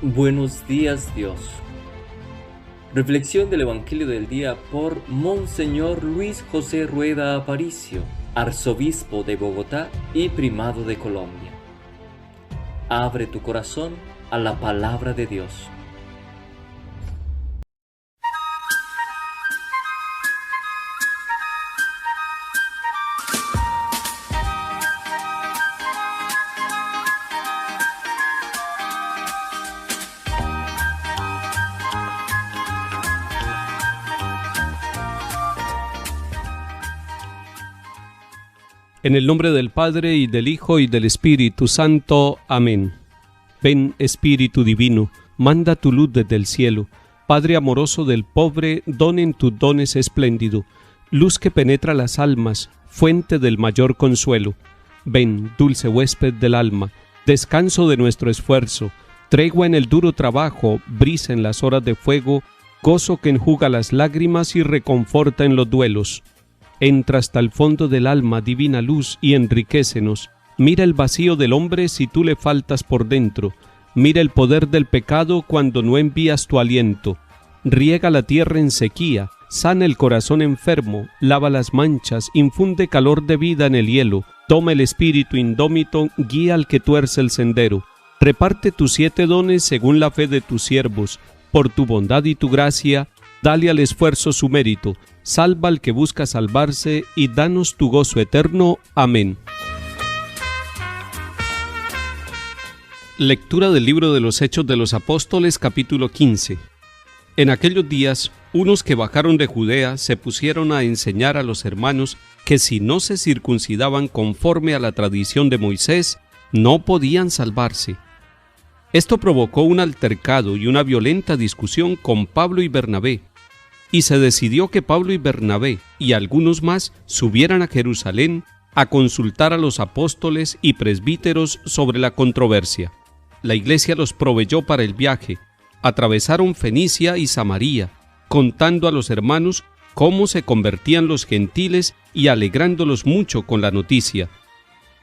Buenos días, Dios. Reflexión del Evangelio del día por Monseñor Luis José Rueda Aparicio, arzobispo de Bogotá y primado de Colombia. Abre tu corazón a la palabra de Dios. En el nombre del Padre, y del Hijo, y del Espíritu Santo. Amén. Ven, Espíritu Divino, manda tu luz desde el cielo. Padre amoroso del pobre, don en tus dones espléndido, luz que penetra las almas, fuente del mayor consuelo. Ven, dulce huésped del alma, descanso de nuestro esfuerzo, tregua en el duro trabajo, brisa en las horas de fuego, gozo que enjuga las lágrimas y reconforta en los duelos. Entra hasta el fondo del alma, divina luz, y enriquécenos. Mira el vacío del hombre si tú le faltas por dentro. Mira el poder del pecado cuando no envías tu aliento. Riega la tierra en sequía, sana el corazón enfermo, lava las manchas, infunde calor de vida en el hielo. Toma el espíritu indómito, guía al que tuerce el sendero. Reparte tus 7 dones según la fe de tus siervos. Por tu bondad y tu gracia, dale al esfuerzo su mérito. Salva al que busca salvarse y danos tu gozo eterno. Amén. Lectura del libro de los Hechos de los Apóstoles, capítulo 15. En aquellos días, unos que bajaron de Judea se pusieron a enseñar a los hermanos que si no se circuncidaban conforme a la tradición de Moisés, no podían salvarse. Esto provocó un altercado y una violenta discusión con Pablo y Bernabé, y se decidió que Pablo y Bernabé y algunos más subieran a Jerusalén a consultar a los apóstoles y presbíteros sobre la controversia. La iglesia los proveyó para el viaje. Atravesaron Fenicia y Samaria, contando a los hermanos cómo se convertían los gentiles y alegrándolos mucho con la noticia.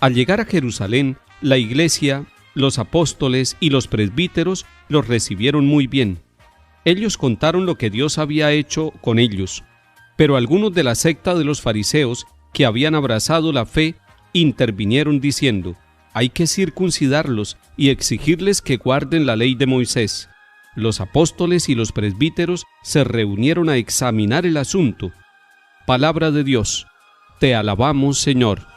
Al llegar a Jerusalén, la iglesia, los apóstoles y los presbíteros los recibieron muy bien. Ellos contaron lo que Dios había hecho con ellos, pero algunos de la secta de los fariseos que habían abrazado la fe intervinieron diciendo: hay que circuncidarlos y exigirles que guarden la ley de Moisés. Los apóstoles y los presbíteros se reunieron a examinar el asunto. Palabra de Dios. Te alabamos, Señor.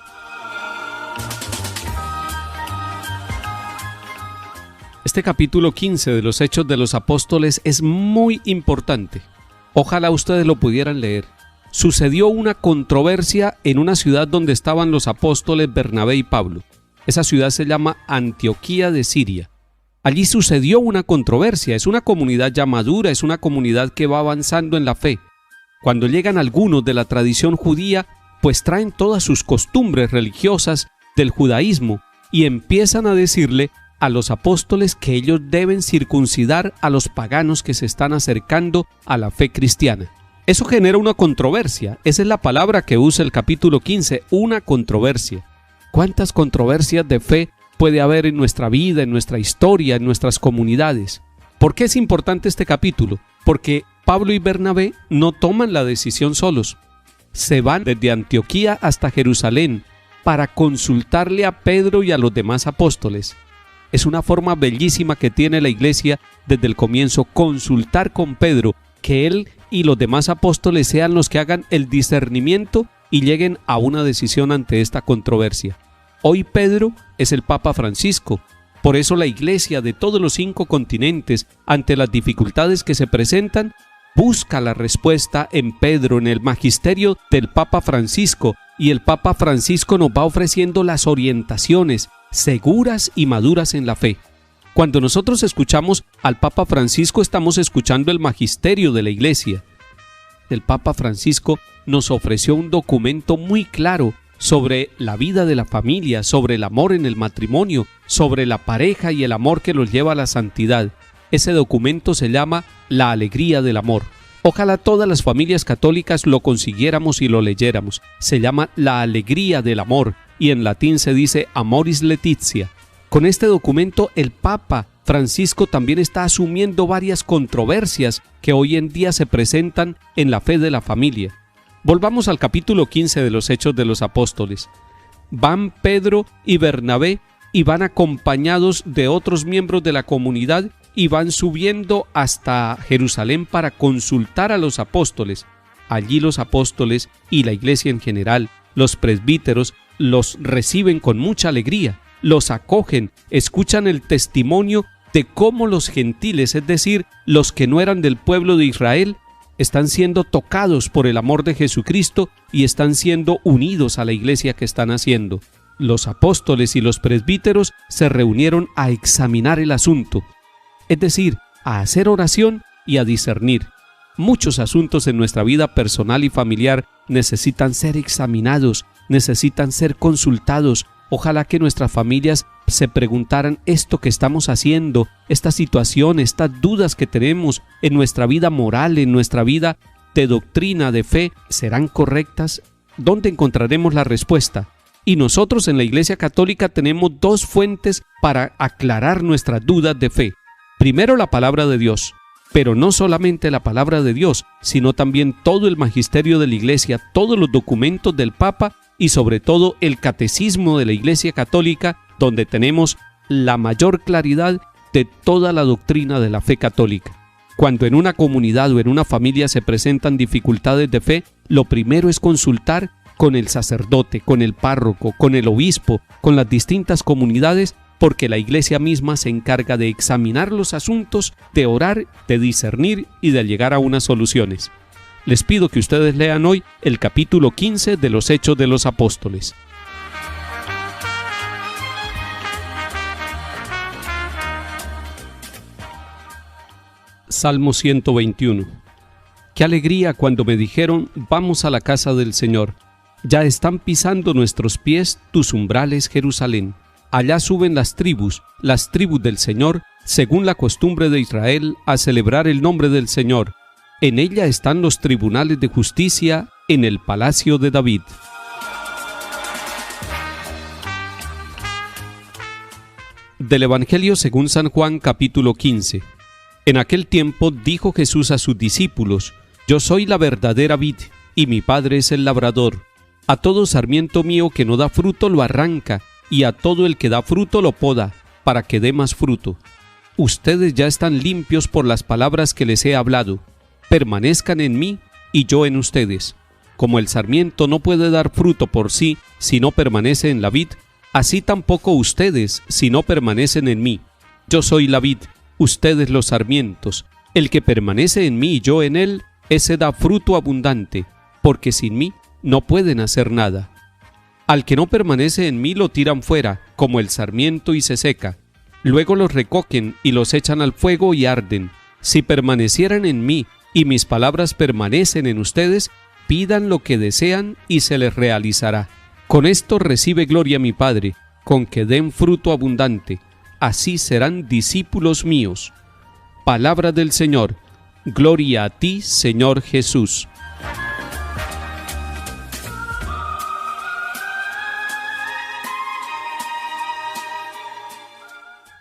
Este capítulo 15 de los Hechos de los Apóstoles es muy importante. Ojalá ustedes lo pudieran leer. Sucedió una controversia en una ciudad donde estaban los apóstoles Bernabé y Pablo. Esa ciudad se llama Antioquía de Siria. Allí sucedió una controversia. Es una comunidad ya madura, es una comunidad que va avanzando en la fe. Cuando llegan algunos de la tradición judía, pues traen todas sus costumbres religiosas del judaísmo y empiezan a decirle a los apóstoles que ellos deben circuncidar a los paganos que se están acercando a la fe cristiana. Eso genera una controversia. Esa es la palabra que usa el capítulo 15, una controversia. ¿Cuántas controversias de fe puede haber en nuestra vida, en nuestra historia, en nuestras comunidades? ¿Por qué es importante este capítulo? Porque Pablo y Bernabé no toman la decisión solos. Se van desde Antioquía hasta Jerusalén para consultarle a Pedro y a los demás apóstoles. Es una forma bellísima que tiene la iglesia desde el comienzo, consultar con Pedro, que él y los demás apóstoles sean los que hagan el discernimiento y lleguen a una decisión ante esta controversia. Hoy Pedro es el Papa Francisco. Por eso la iglesia de todos los 5 continentes, ante las dificultades que se presentan, busca la respuesta en Pedro, en el magisterio del Papa Francisco, y el Papa Francisco nos va ofreciendo las orientaciones seguras y maduras en la fe. Cuando nosotros escuchamos al Papa Francisco, estamos escuchando el magisterio de la iglesia. El Papa Francisco nos ofreció un documento muy claro sobre la vida de la familia, sobre el amor en el matrimonio, sobre la pareja y el amor que los lleva a la santidad. Ese documento se llama La Alegría del Amor. Ojalá todas las familias católicas lo consiguiéramos y lo leyéramos. Se llama La Alegría del Amor y en latín se dice Amoris Laetitia. Con este documento el Papa Francisco también está asumiendo varias controversias que hoy en día se presentan en la fe de la familia. Volvamos al capítulo 15 de los Hechos de los Apóstoles. Van Pedro y Bernabé y van acompañados de otros miembros de la comunidad y van subiendo hasta Jerusalén para consultar a los apóstoles. Allí los apóstoles y la iglesia en general, los presbíteros, los reciben con mucha alegría, los acogen, escuchan el testimonio de cómo los gentiles, es decir, los que no eran del pueblo de Israel, están siendo tocados por el amor de Jesucristo y están siendo unidos a la iglesia que están haciendo. Los apóstoles y los presbíteros se reunieron a examinar el asunto, es decir, a hacer oración y a discernir. Muchos asuntos en nuestra vida personal y familiar necesitan ser examinados, necesitan ser consultados. Ojalá que nuestras familias se preguntaran esto que estamos haciendo, esta situación, estas dudas que tenemos en nuestra vida moral, en nuestra vida de doctrina, de fe, ¿serán correctas? ¿Dónde encontraremos la respuesta? Y nosotros en la Iglesia Católica tenemos dos fuentes para aclarar nuestras dudas de fe. Primero, la palabra de Dios, pero no solamente la palabra de Dios, sino también todo el magisterio de la Iglesia, todos los documentos del Papa y sobre todo el catecismo de la Iglesia Católica, donde tenemos la mayor claridad de toda la doctrina de la fe católica. Cuando en una comunidad o en una familia se presentan dificultades de fe, lo primero es consultar con el sacerdote, con el párroco, con el obispo, con las distintas comunidades, porque la Iglesia misma se encarga de examinar los asuntos, de orar, de discernir y de llegar a unas soluciones. Les pido que ustedes lean hoy el capítulo 15 de los Hechos de los Apóstoles. Salmo 121. Qué alegría cuando me dijeron, vamos a la casa del Señor. Ya están pisando nuestros pies tus umbrales, Jerusalén. Allá suben las tribus del Señor, según la costumbre de Israel, a celebrar el nombre del Señor. En ella están los tribunales de justicia en el palacio de David. Del Evangelio según San Juan, capítulo 15. En aquel tiempo dijo Jesús a sus discípulos: Yo soy la verdadera vid, y mi Padre es el labrador. A todo sarmiento mío que no da fruto lo arranca, y a todo el que da fruto lo poda, para que dé más fruto. Ustedes ya están limpios por las palabras que les he hablado. Permanezcan en mí y yo en ustedes. Como el sarmiento no puede dar fruto por sí si no permanece en la vid, así tampoco ustedes si no permanecen en mí. Yo soy la vid, ustedes los sarmientos. El que permanece en mí y yo en él, ese da fruto abundante, porque sin mí no pueden hacer nada. Al que no permanece en mí lo tiran fuera, como el sarmiento, y se seca. Luego los recogen y los echan al fuego y arden. Si permanecieran en mí y mis palabras permanecen en ustedes, pidan lo que desean y se les realizará. Con esto recibe gloria mi Padre, con que den fruto abundante. Así serán discípulos míos. Palabra del Señor. Gloria a ti, Señor Jesús.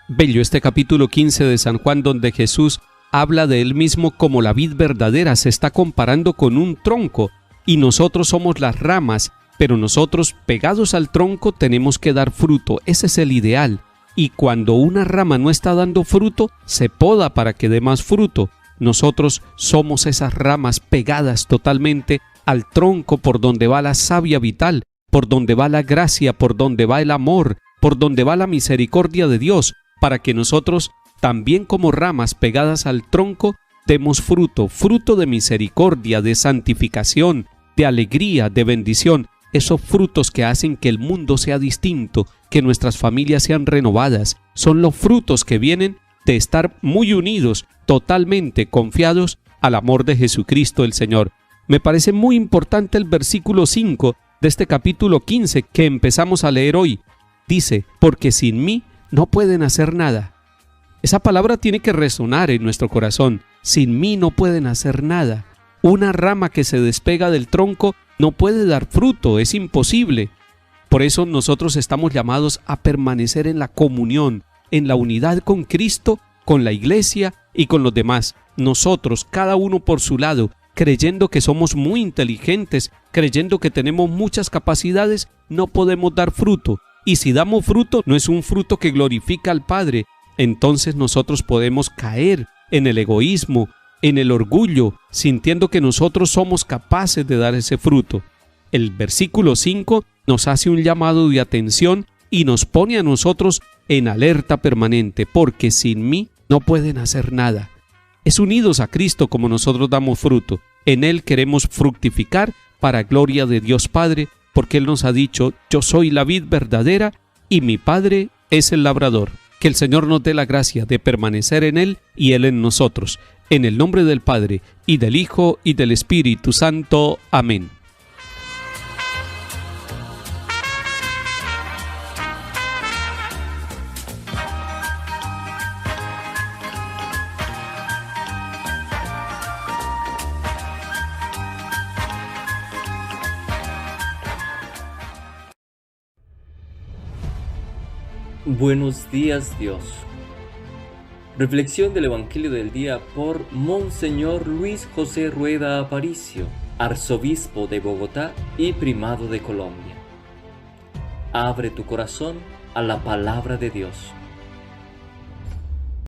Bello este capítulo 15 de San Juan, donde Jesús habla de él mismo como la vid verdadera. Se está comparando con un tronco y nosotros somos las ramas, pero nosotros pegados al tronco tenemos que dar fruto. Ese es el ideal. Y cuando una rama no está dando fruto, se poda para que dé más fruto. Nosotros somos esas ramas pegadas totalmente al tronco por donde va la savia vital, por donde va la gracia, por donde va el amor, por donde va la misericordia de Dios, para que nosotros, también como ramas pegadas al tronco, demos fruto, fruto de misericordia, de santificación, de alegría, de bendición, esos frutos que hacen que el mundo sea distinto, que nuestras familias sean renovadas, son los frutos que vienen de estar muy unidos, totalmente confiados al amor de Jesucristo el Señor. Me parece muy importante el versículo 5 de este capítulo 15 que empezamos a leer hoy. Dice, porque sin mí no pueden hacer nada. Esa palabra tiene que resonar en nuestro corazón. Sin mí no pueden hacer nada. Una rama que se despega del tronco no puede dar fruto, es imposible. Por eso nosotros estamos llamados a permanecer en la comunión, en la unidad con Cristo, con la iglesia y con los demás. Nosotros, cada uno por su lado, creyendo que somos muy inteligentes, creyendo que tenemos muchas capacidades, no podemos dar fruto. Y si damos fruto, no es un fruto que glorifica al Padre. Entonces nosotros podemos caer en el egoísmo, en el orgullo, sintiendo que nosotros somos capaces de dar ese fruto. El versículo 5 nos hace un llamado de atención y nos pone a nosotros en alerta permanente, porque sin mí no pueden hacer nada. Es unidos a Cristo como nosotros damos fruto. En Él queremos fructificar para gloria de Dios Padre, porque Él nos ha dicho: yo soy la vid verdadera y mi Padre es el labrador. Que el Señor nos dé la gracia de permanecer en Él y Él en nosotros. En el nombre del Padre, y del Hijo, y del Espíritu Santo. Amén. Buenos días, Dios. Reflexión del Evangelio del día por Monseñor Luis José Rueda Aparicio, arzobispo de Bogotá y primado de Colombia. Abre tu corazón a la palabra de Dios.